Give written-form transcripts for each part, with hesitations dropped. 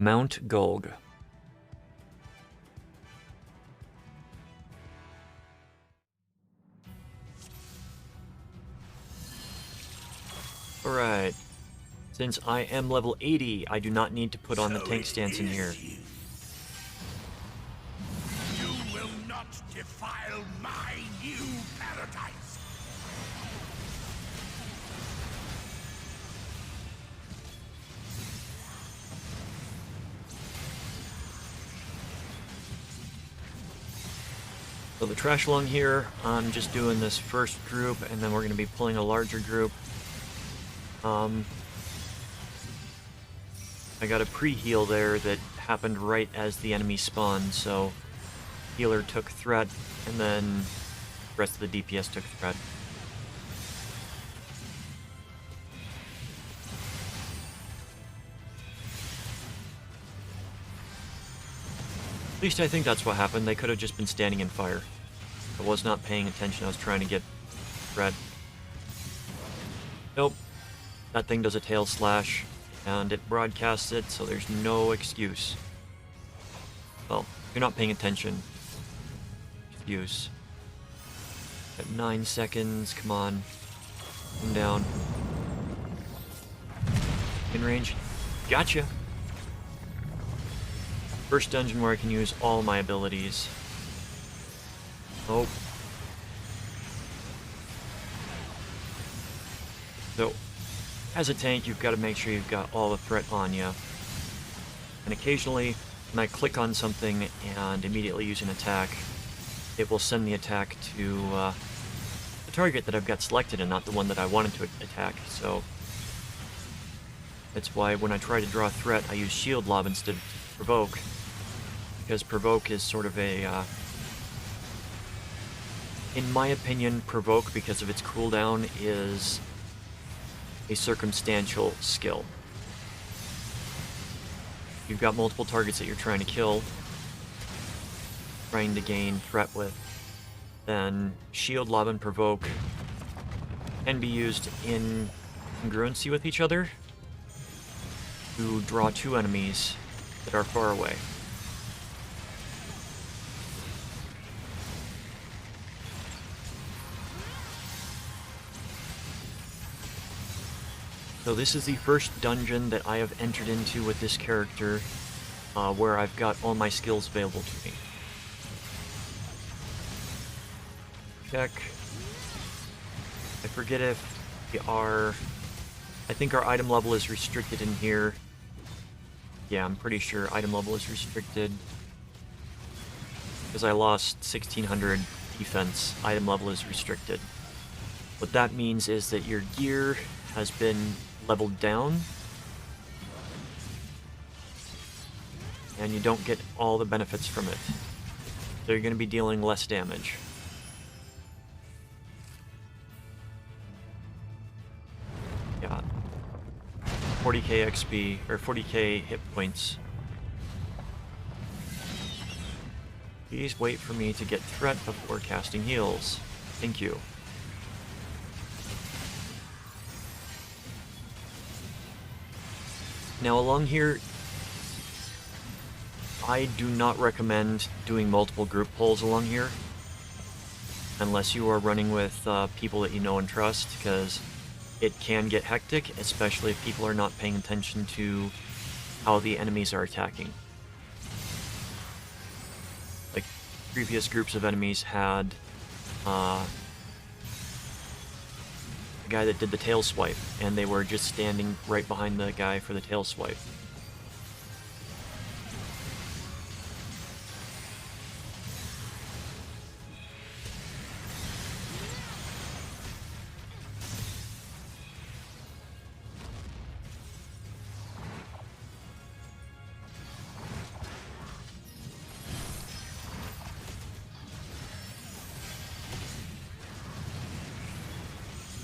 Mount Gulg. Alright. Since I am level 80, I do not need to put on the tank stance in here. You will not defile my new paradise. So the trash along here, I'm just doing this first group, and then we're going to be pulling a larger group. I got a pre-heal there that happened right as the enemy spawned, so healer took threat, and then the rest of the DPS took threat. At least I think that's what happened. They could have just been standing in fire. I was not paying attention. I was trying to get threat. Nope. That thing does a tail slash, and it broadcasts it, so there's no excuse. Well, if you're not paying attention, excuse. At 9 seconds, come on. Come down. In range. Gotcha! First dungeon where I can use all my abilities. Oh. So, as a tank, you've got to make sure you've got all the threat on you. And occasionally, when I click on something and immediately use an attack, it will send the attack to the target that I've got selected and not the one that I wanted to attack. So, that's why when I try to draw a threat, I use Shield Lob instead of Provoke. Because Provoke is sort of a, in my opinion, Provoke, because of its cooldown, is a circumstantial skill. You've got multiple targets that you're trying to kill, trying to gain threat with, then Shield Lob and Provoke can be used in congruency with each other to draw two enemies that are far away. So this is the first dungeon that I have entered into with this character, where I've got all my skills available to me. Check. I forget if we are... I think our item level is restricted in here. Yeah, I'm pretty sure item level is restricted. Because I lost 1600 defense, item level is restricted. What that means is that your gear has been leveled down, and you don't get all the benefits from it. So you're going to be dealing less damage. Yeah. 40k XP, or 40k hit points. Please wait for me to get threat before casting heals. Thank you. Now along here, I do not recommend doing multiple group pulls along here, unless you are running with people that you know and trust, because it can get hectic, especially if people are not paying attention to how the enemies are attacking. Like, previous groups of enemies had a guy that did the tail swipe, and they were just standing right behind the guy for the tail swipe.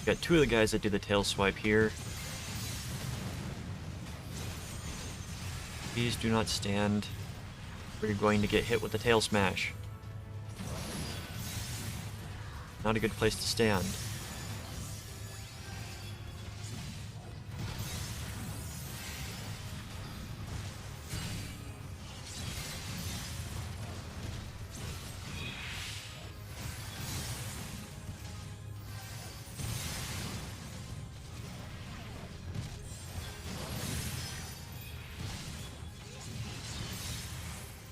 Got two of the guys that do the tail swipe here. Please do not stand, or you're going to get hit with the tail smash. Not a good place to stand.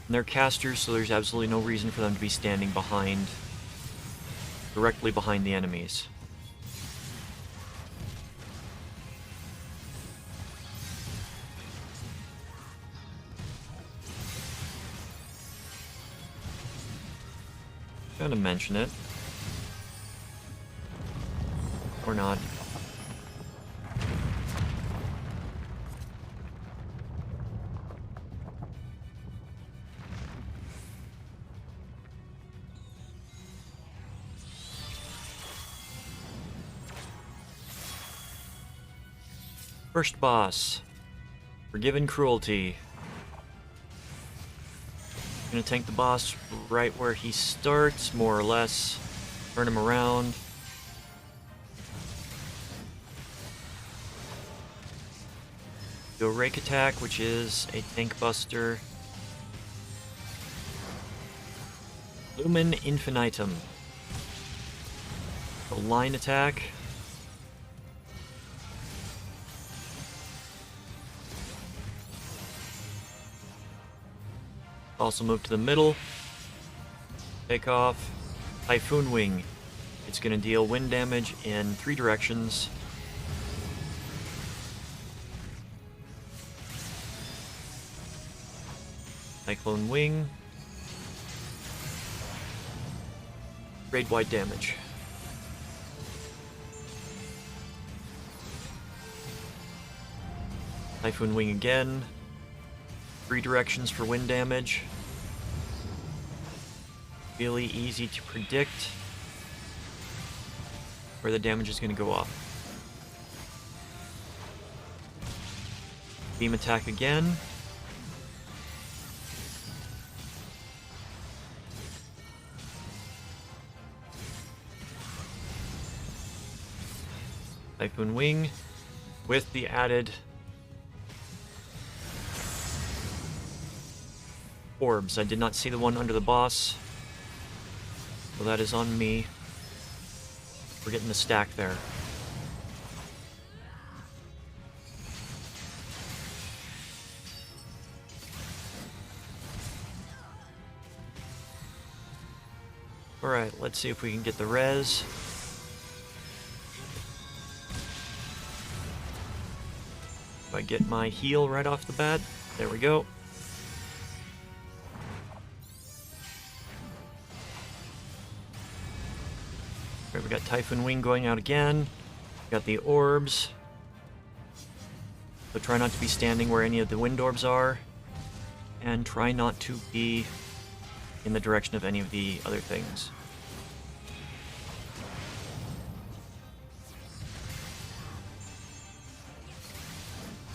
And they're casters, so there's absolutely no reason for them to be standing behind, directly behind the enemies. Gonna mention it. Or not. First boss. Forgiven Cruelty. Gonna tank the boss right where he starts, more or less. Turn him around. Do a rake attack, which is a tank buster. Lumen Infinitum. A line attack. Also move to the middle. Take off. Typhoon Wing. It's going to deal wind damage in 3 directions. Cyclone Wing. Grade-wide damage. Typhoon Wing again. 3 directions for wind damage. Really easy to predict where the damage is going to go off. Beam attack again. Typhoon Wing with the added orbs. I did not see the one under the boss, so that is on me. We're getting the stack there. Alright, let's see if we can get the res. If I get my heal right off the bat, there we go. Alright, we got Typhoon Wing going out again. Got the orbs. So try not to be standing where any of the wind orbs are. And try not to be in the direction of any of the other things.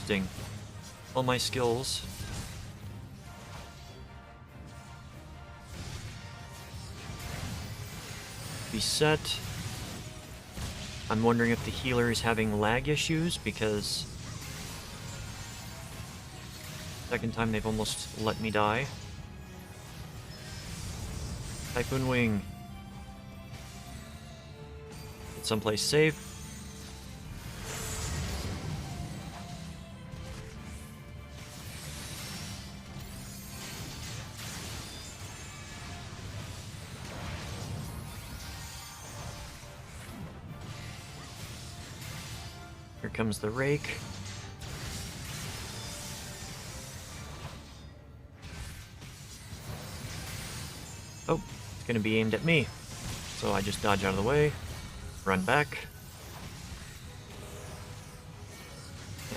Sting. All my skills. Be set. I'm wondering if the healer is having lag issues, because second time they've almost let me die. Typhoon Wing. Get someplace safe. Here comes the rake. Oh, it's going to be aimed at me. So I just dodge out of the way, run back.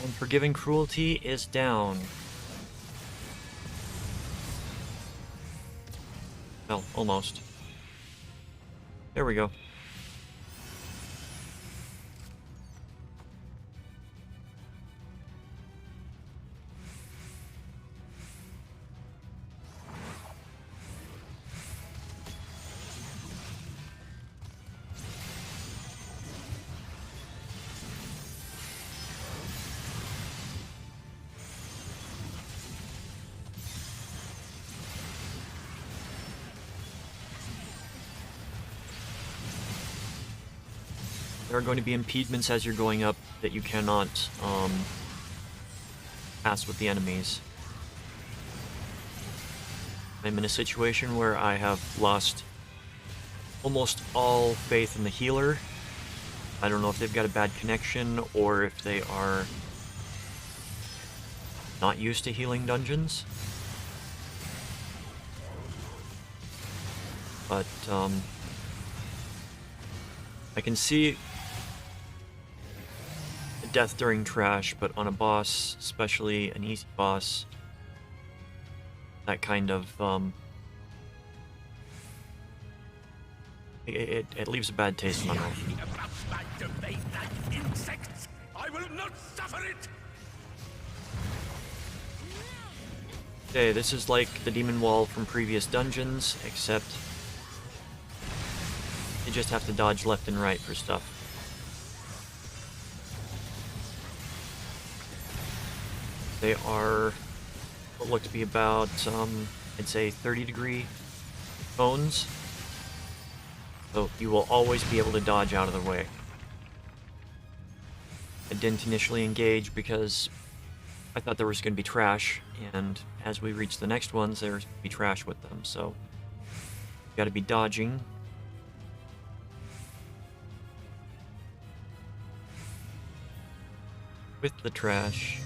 And Forgiving Cruelty is down. Well, almost. There we go. There are going to be impediments as you're going up that you cannot pass with the enemies. I'm in a situation where I have lost almost all faith in the healer. I don't know if they've got a bad connection or if they are not used to healing dungeons. But, I can see death during trash, but on a boss, especially an easy boss, that kind of, it leaves a bad taste in my mouth. About my domain like insects, I will not suffer it! Okay, this is like the demon wall from previous dungeons, except you just have to dodge left and right for stuff. They are what look to be about, I'd say 30-degree cones. So you will always be able to dodge out of the way. I didn't initially engage because I thought there was going to be trash, and as we reach the next ones, there's going to be trash with them, so you got to be dodging. With the trash.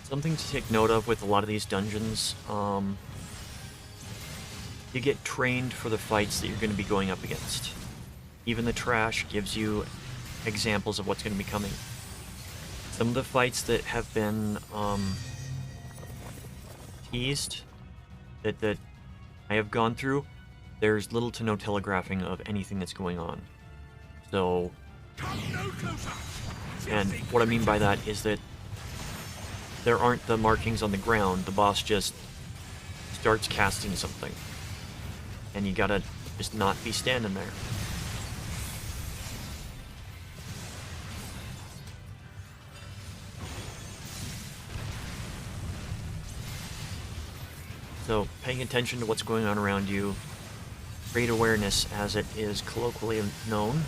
Something to take note of with a lot of these dungeons, you get trained for the fights that you're going to be going up against. Even the trash gives you examples of what's going to be coming. Some of the fights that have been teased, that I have gone through, there's little to no telegraphing of anything that's going on. So, Come no closer! and what I mean by that is that there aren't the markings on the ground. The boss just starts casting something. And you gotta just not be standing there. So, paying attention to what's going on around you, trade awareness as it is colloquially known.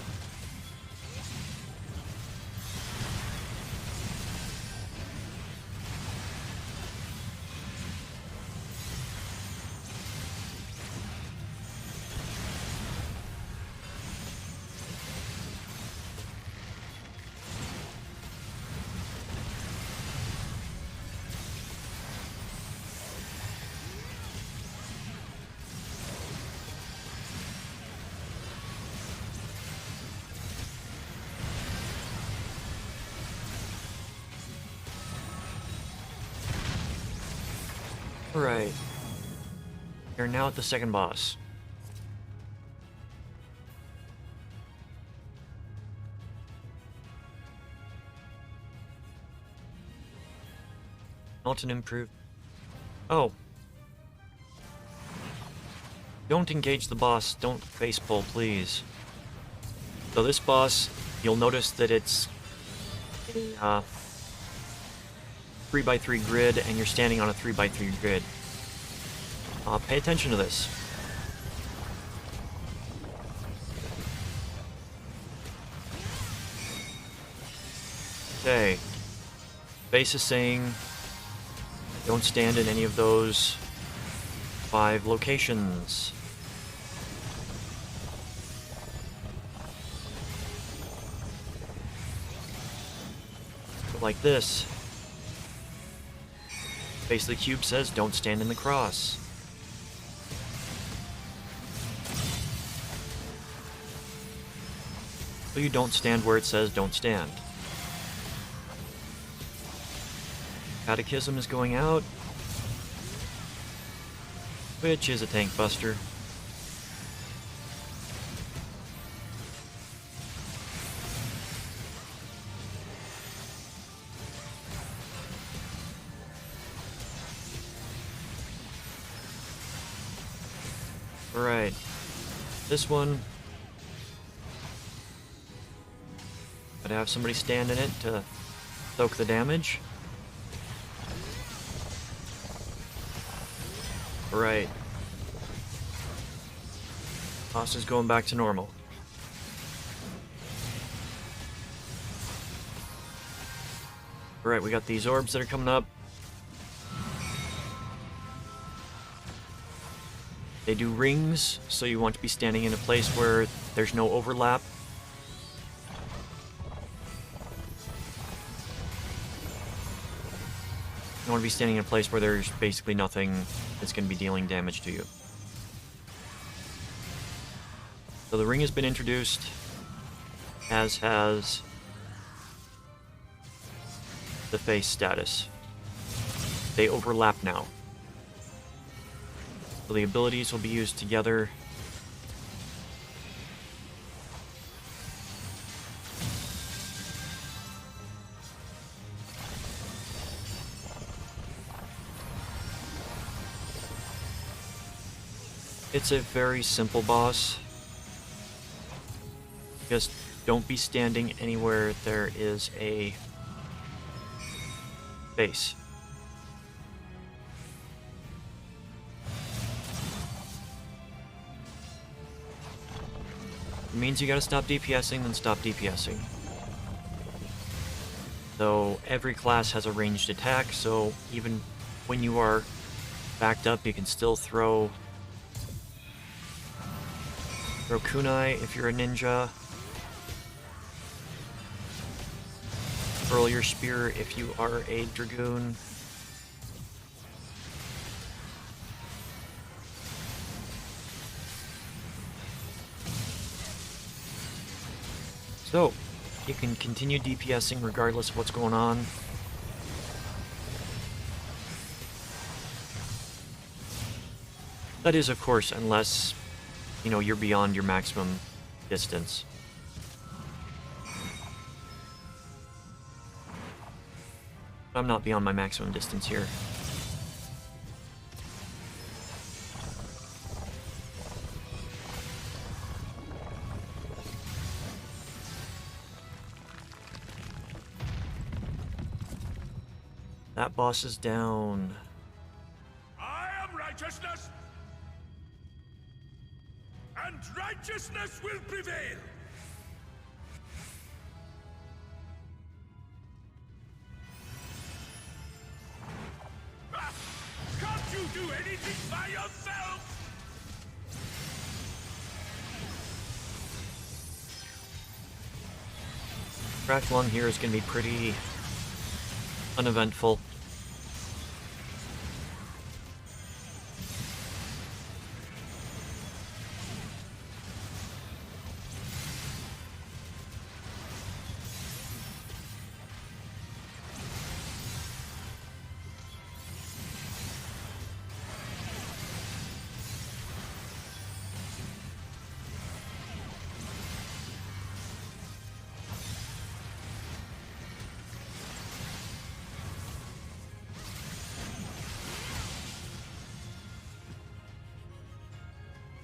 Alright. You're now at the second boss. Not an improved. Oh. Don't engage the boss. Don't face pull, please. So this boss, you'll notice that it's a 3x3 grid, and you're standing on a 3x3 grid. Pay attention to this. Okay. Base is saying don't stand in any of those 5 locations. But like this. Base of the cube says don't stand in the cross. So you don't stand where it says don't stand. Catechism is going out, which is a tank buster. Alright. This one. Gotta have somebody stand in it to soak the damage. Alright. Toss is going back to normal. Alright, we got these orbs that are coming up. They do rings, so you want to be standing in a place where there's no overlap. You want to be standing in a place where there's basically nothing that's going to be dealing damage to you. So the ring has been introduced, as has the face status. They overlap now. So the abilities will be used together. It's a very simple boss. Just don't be standing anywhere there is a base. It means you gotta stop DPSing, then stop DPSing. So every class has a ranged attack, so even when you are backed up, you can still throw kunai if you're a ninja. Hurl your spear if you are a dragoon. So, you can continue DPSing regardless of what's going on. That is, of course, unless, you know, you're beyond your maximum distance. I'm not beyond my maximum distance here. That boss is down. I am righteousness, and righteousness will prevail. Ah, can't you do anything by yourself? Crack lung here is going to be pretty uneventful.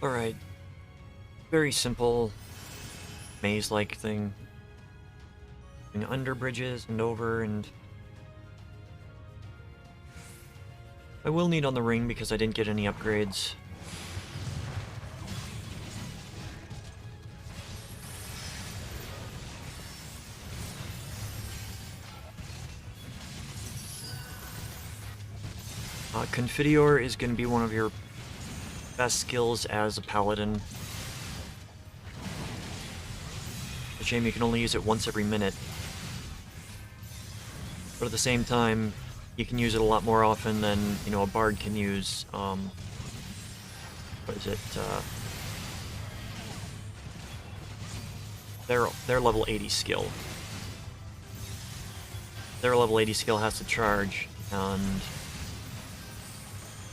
Alright. Very simple maze-like thing. Going under bridges and over, and I will need on the ring because I didn't get any upgrades. Confiteor is going to be one of your best skills as a Paladin. It's a shame you can only use it once every minute. But at the same time, you can use it a lot more often than, you know, a Bard can use, what is it, their level 80 skill. Their level 80 skill has to charge, and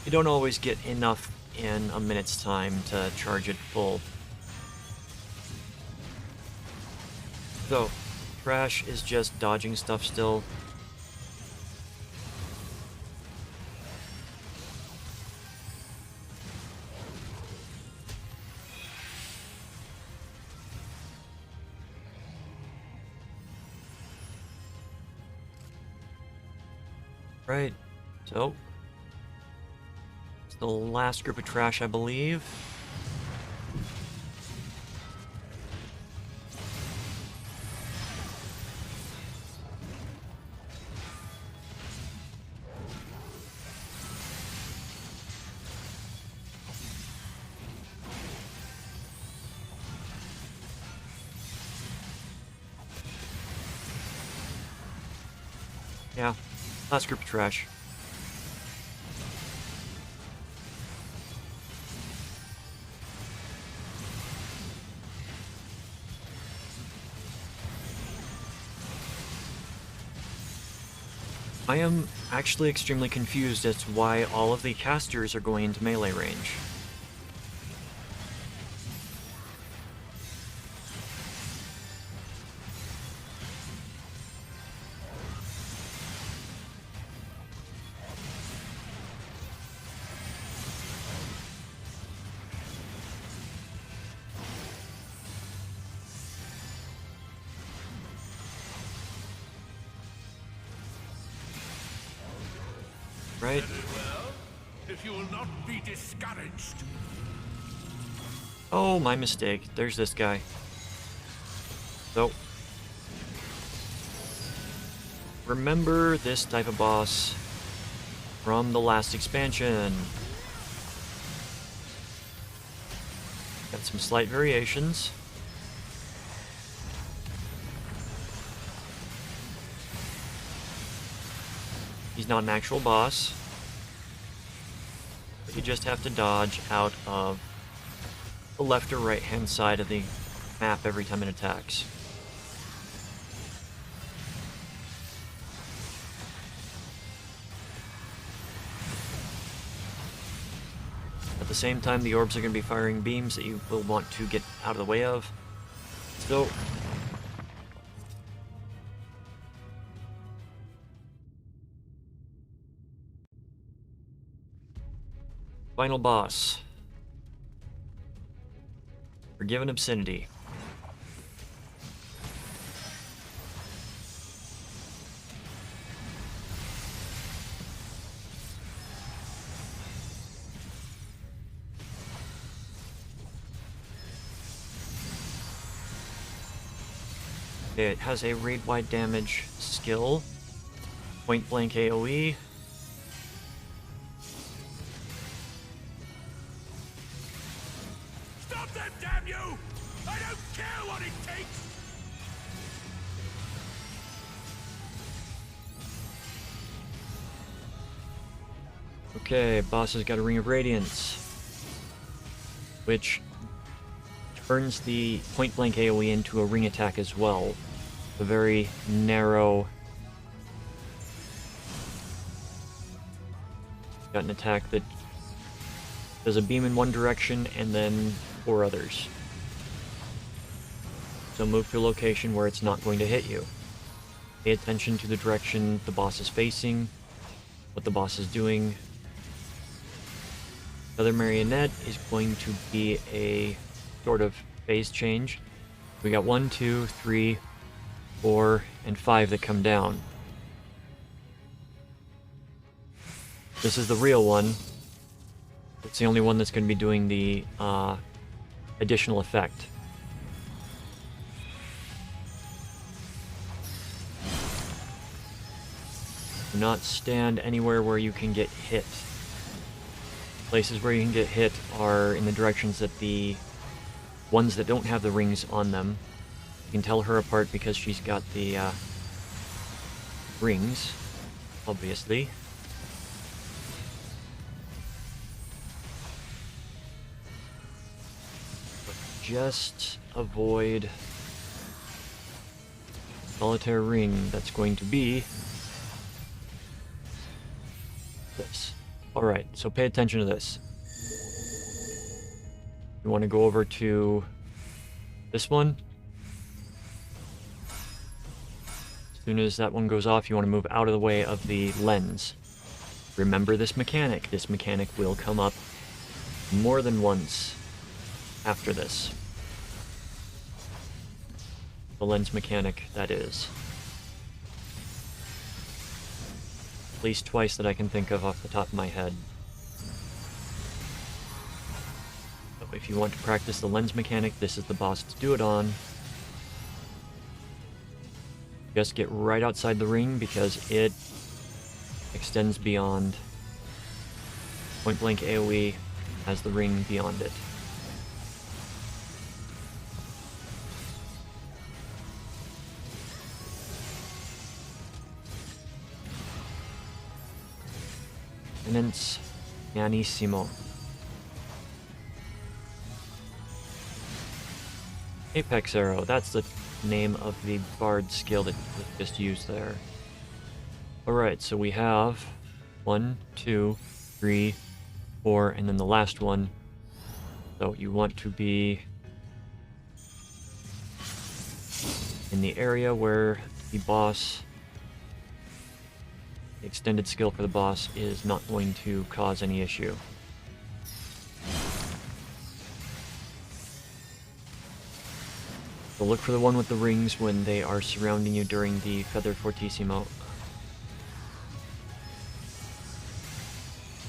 you don't always get enough in a minute's time to charge it full. So, Trash is just dodging stuff still. Right. So, it's the last group of trash, I believe. Yeah, last group of trash. I am actually extremely confused as to why all of the casters are going into melee range. Right? Very well. If you will not be discouraged. Oh, my mistake. There's this guy. So, remember this type of boss from the last expansion. Got some slight variations. He's not an actual boss. But you just have to dodge out of the left or right hand side of the map every time it attacks. At the same time, the orbs are going to be firing beams that you will want to get out of the way of. So, final boss. Forgiven Obscenity. It has a raid-wide damage skill, point-blank AoE. Stop them, damn you! I don't care what it takes! Okay, boss has got a Ring of Radiance, which turns the point-blank AoE into a ring attack as well. A very narrow... Got an attack that does a beam in one direction and then 4 others. So move to a location where it's not going to hit you. Pay attention to the direction the boss is facing, what the boss is doing. The other marionette is going to be a sort of phase change. We got 1, 2, 3, 4, and 5 that come down. This is the real one. It's the only one that's going to be doing the additional effect. Do not stand anywhere where you can get hit. Places where you can get hit are in the directions that the ones that don't have the rings on them. You can tell her apart because she's got the rings, obviously. But just avoid solitaire ring. That's going to be this. Alright, so pay attention to this. You want to go over to this one. As soon as that one goes off, you want to move out of the way of the lens. Remember this mechanic. This mechanic will come up more than once after this. The lens mechanic, that is. At least twice that I can think of off the top of my head. So if you want to practice the lens mechanic, this is the boss to do it on. Just get right outside the ring because it extends beyond. Point blank AoE has the ring beyond it. Eminence Pianissimo. Apex Arrow, that's the name of the bard skill that was just used there. Alright, so we have 1, 2, 3, 4, and then the last one. So you want to be in the area where the boss, the extended skill for the boss, is not going to cause any issue. So look for the one with the rings when they are surrounding you during the Feather Fortissimo.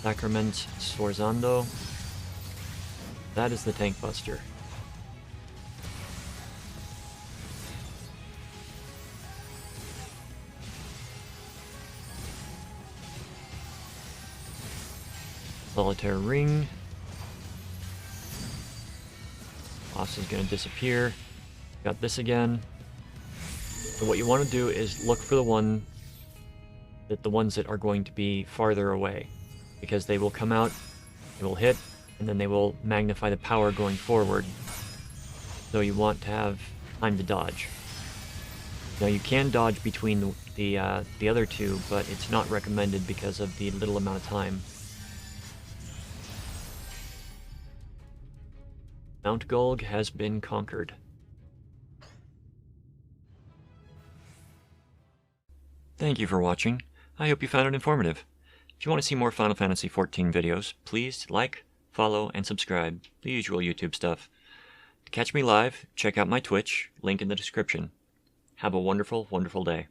Sacrament Sforzando. That is the tank buster. Solitaire Ring. Boss is going to disappear. Got this again. So what you want to do is look for the ones that are going to be farther away, because they will come out, they will hit, and then they will magnify the power going forward. So you want to have time to dodge. Now you can dodge between the other two, but it's not recommended because of the little amount of time. Mount Gulg has been conquered. Thank you for watching. I hope you found it informative. If you want to see more Final Fantasy XIV videos, please like, follow, and subscribe. The usual YouTube stuff. To catch me live, check out my Twitch, link in the description. Have a wonderful, wonderful day.